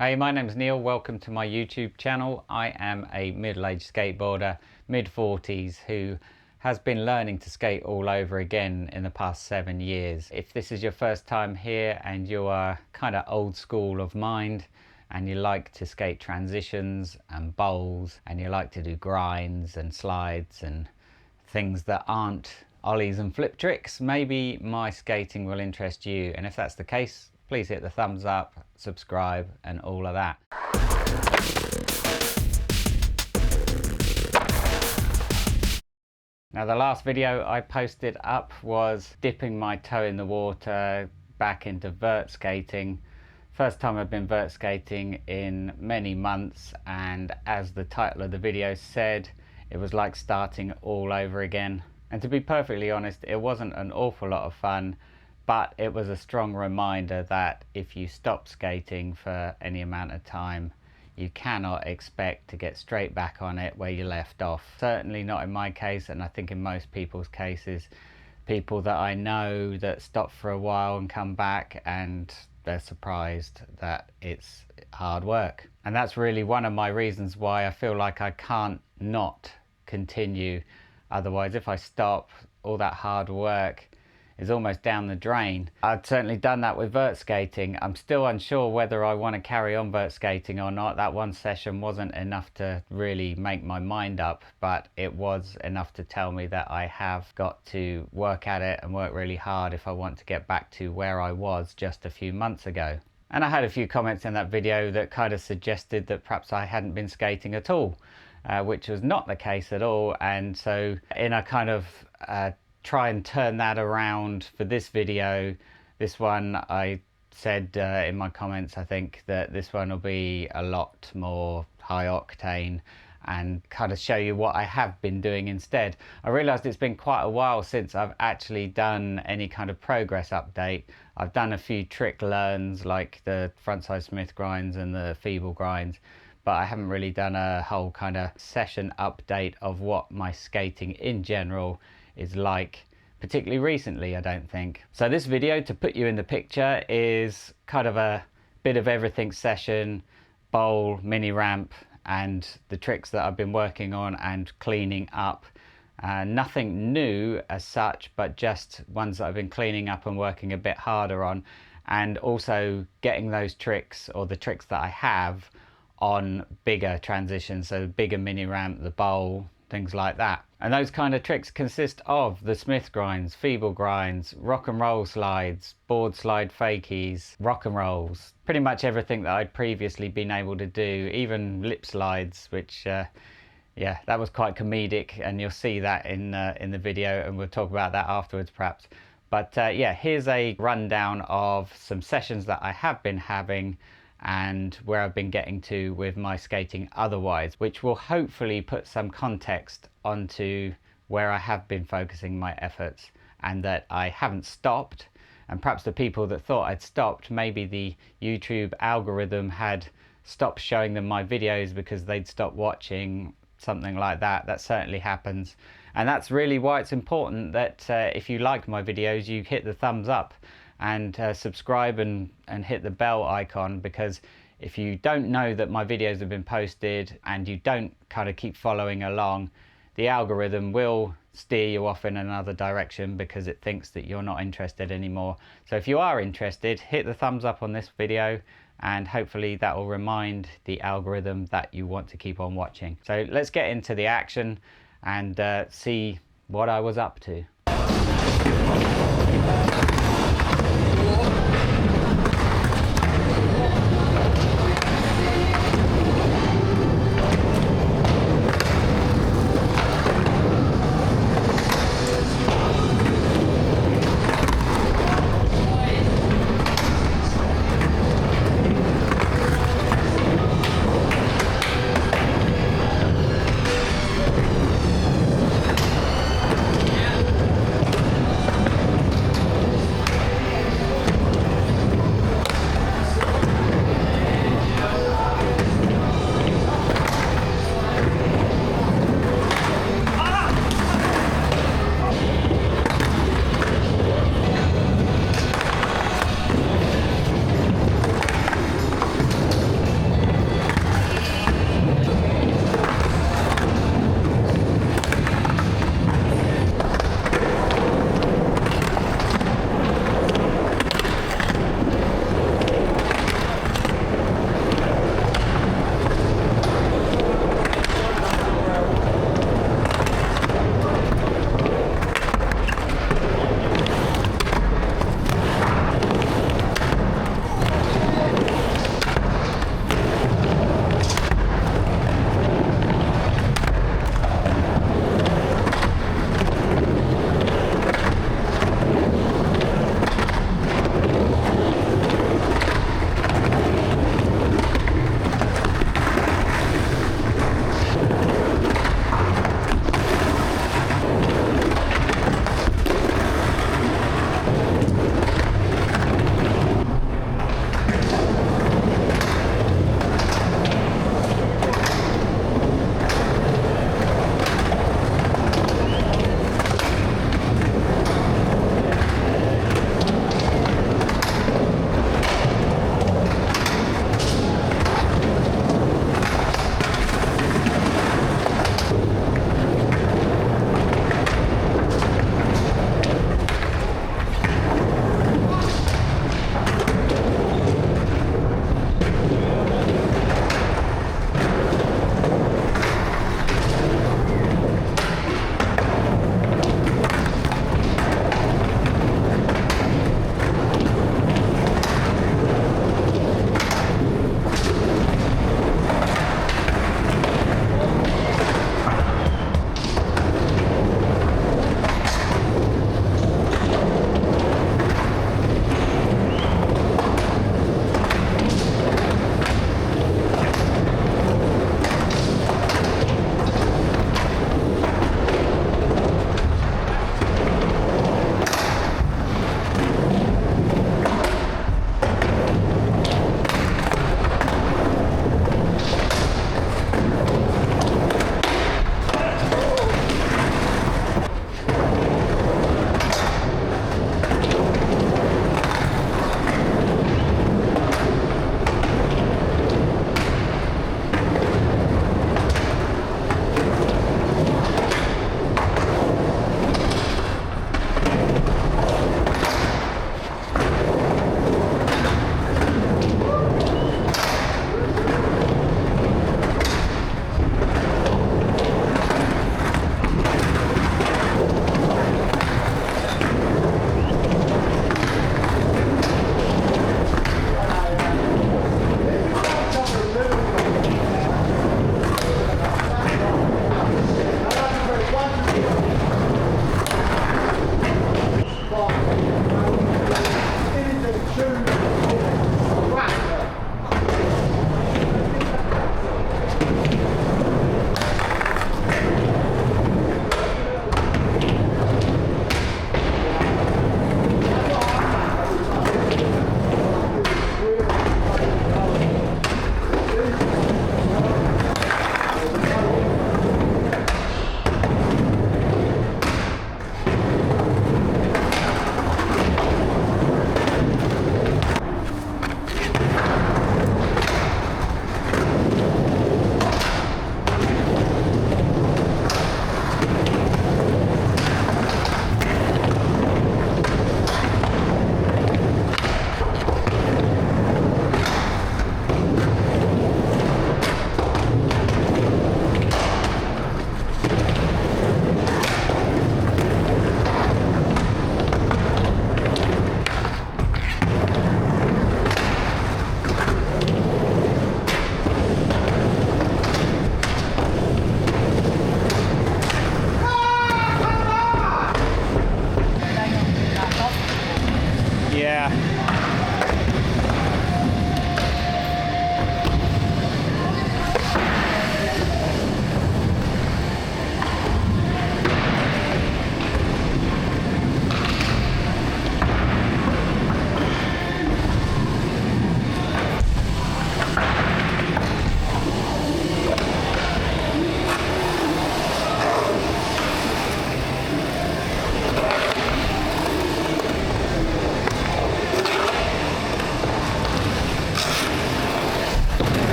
Hey, my name's Neil. Welcome to my YouTube channel. I am a middle-aged skateboarder, mid-40s, who has been learning to skate all over again in the past 7 years. If this is your first time here and you are kind of old school of mind and you like to skate transitions and bowls and you like to do grinds and slides and things that aren't ollies and flip tricks, maybe my skating will interest you. And if that's the case, please hit the thumbs up, subscribe, and all of that. Now, the last video I posted up was dipping my toe in the water back into vert skating. First time I've been vert skating in many months, and as the title of the video said, it was like starting all over again. And to be perfectly honest, it wasn't an awful lot of fun, but it was a strong reminder that if you stop skating for any amount of time, you cannot expect to get straight back on it where you left off. Certainly not in my case, and I think in most people's cases. People that I know that stop for a while and come back and they're surprised that it's hard work. And that's really one of my reasons why I feel like I can't not continue. Otherwise, if I stop, all that hard work is almost down the drain. I've certainly done that with vert skating. I'm still unsure whether I want to carry on vert skating or not. That one session wasn't enough to really make my mind up, but it was enough to tell me that I have got to work at it and work really hard if I want to get back to where I was just a few months ago. And I had a few comments in that video that kind of suggested that perhaps I hadn't been skating at all, which was not the case at all. And so in a kind of try and turn that around for this video, this one I said in my comments, I think that this one will be a lot more high octane and kind of show you what I have been doing instead. I realized it's been quite a while since I've actually done any kind of progress update. I've done a few trick learns like the frontside Smith grinds and the feeble grinds, but I haven't really done a whole kind of session update of what my skating in general is like, particularly recently, I don't think. So this video, to put you in the picture, is kind of a bit of everything session, bowl, mini ramp, and the tricks that I've been working on and cleaning up. Nothing new as such, but just ones that I've been cleaning up and working a bit harder on, and also getting those tricks, or the tricks that I have, on bigger transitions, so bigger mini ramp, the bowl, things like that. And those kind of tricks consist of the Smith grinds, feeble grinds, rock and roll slides, board slide fakies, rock and rolls, pretty much everything that I'd previously been able to do, even lip slides, which yeah, that was quite comedic, and you'll see that in the video, and we'll talk about that afterwards perhaps. But yeah, here's a rundown of some sessions that I have been having and where I've been getting to with my skating otherwise, which will hopefully put some context onto where I have been focusing my efforts and that I haven't stopped. And perhaps the people that thought I'd stopped, maybe the YouTube algorithm had stopped showing them my videos because they'd stopped watching, something like that. That certainly happens. And that's really why it's important that if you like my videos, you hit the thumbs up and subscribe and hit the bell icon, because if you don't know that my videos have been posted and you don't kind of keep following along, the algorithm will steer you off in another direction because it thinks that you're not interested anymore. So if you are interested, hit the thumbs up on this video, and hopefully that will remind the algorithm that you want to keep on watching. So let's get into the action and see what I was up to.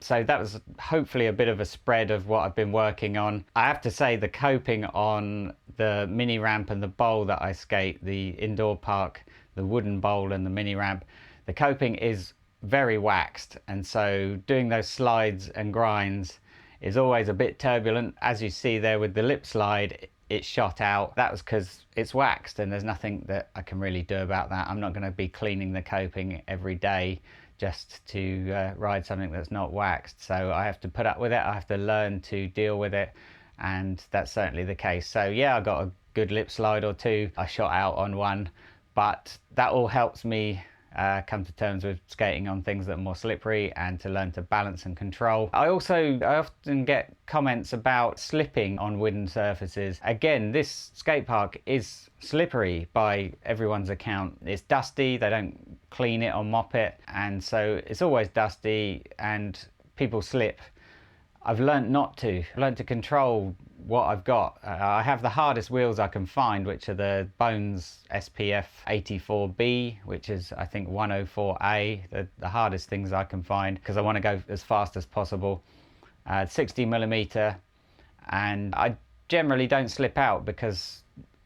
So that was hopefully a bit of a spread of what I've been working on. I have to say the coping on the mini ramp and the bowl that I skate, the indoor park, the wooden bowl and the mini ramp, the coping is very waxed, and so doing those slides and grinds is always a bit turbulent. As you see there with the lip slide, it shot out. That was because it's waxed and there's nothing that I can really do about that. I'm not going to be cleaning the coping every day just to ride something that's not waxed. So I have to put up with it. I have to learn to deal with it, and that's certainly the case. So yeah, I got a good lip slide or two. I shot out on one, but that all helps me come to terms with skating on things that are more slippery and to learn to balance and control. I often get comments about slipping on wooden surfaces. Again, this skate park is slippery by everyone's account. It's dusty, they don't clean it or mop it, and so it's always dusty and people slip. I've learned not to. I've learned to control what I've got. I have the hardest wheels I can find, which are the Bones SPF 84B, which is I think 104A, the hardest things I can find because I want to go as fast as possible. 60mm, and I generally don't slip out because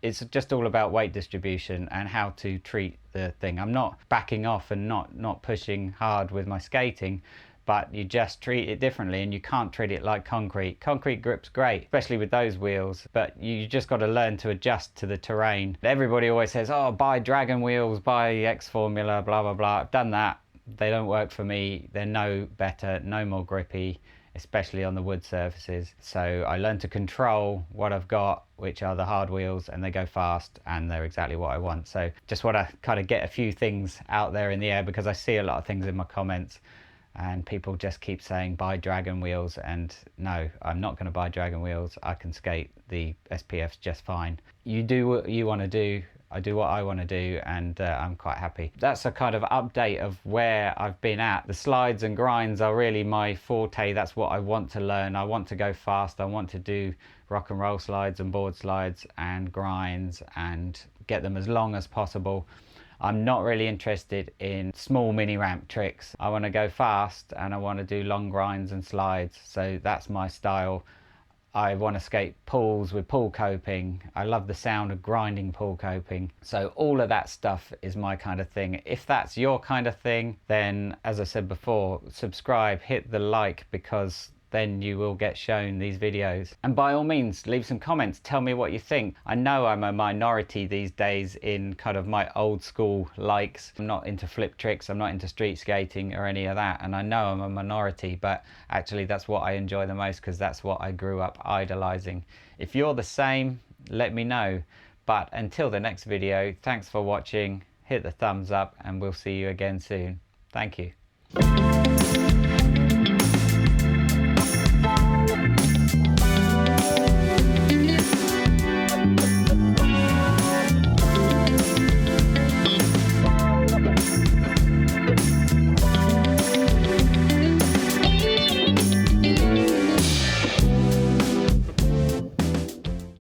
it's just all about weight distribution and how to treat the thing. I'm not backing off and not pushing hard with my skating, but you just treat it differently, and you can't treat it like concrete. Concrete grip's great, especially with those wheels, but you just got to learn to adjust to the terrain. Everybody always says, oh, buy Dragon wheels, buy X Formula, blah, blah, blah. I've done that. They don't work for me. They're no better, no more grippy, especially on the wood surfaces. So I learned to control what I've got, which are the hard wheels, and they go fast and they're exactly what I want. So just want to kind of get a few things out there in the air because I see a lot of things in my comments and people just keep saying buy Dragon wheels, and no, I'm not going to buy Dragon wheels. I can skate the SPFs just fine. You do what you want to do, I do what I want to do, and I'm quite happy. That's a kind of update of where I've been at. The slides and grinds are really my forte. That's what I want to learn. I want to go fast. I want to do rock and roll slides and board slides and grinds and get them as long as possible. I'm not really interested in small mini ramp tricks. I want to go fast and I want to do long grinds and slides. So that's my style. I want to skate pools with pool coping. I love the sound of grinding pool coping. So all of that stuff is my kind of thing. If that's your kind of thing, then as I said before, subscribe, hit the like, because then you will get shown these videos. And by all means, leave some comments, tell me what you think. I know I'm a minority these days in kind of my old school likes. I'm not into flip tricks, I'm not into street skating or any of that, and I know I'm a minority, but actually that's what I enjoy the most because that's what I grew up idolizing. If you're the same, let me know. But until the next video, thanks for watching, hit the thumbs up, and we'll see you again soon. Thank you.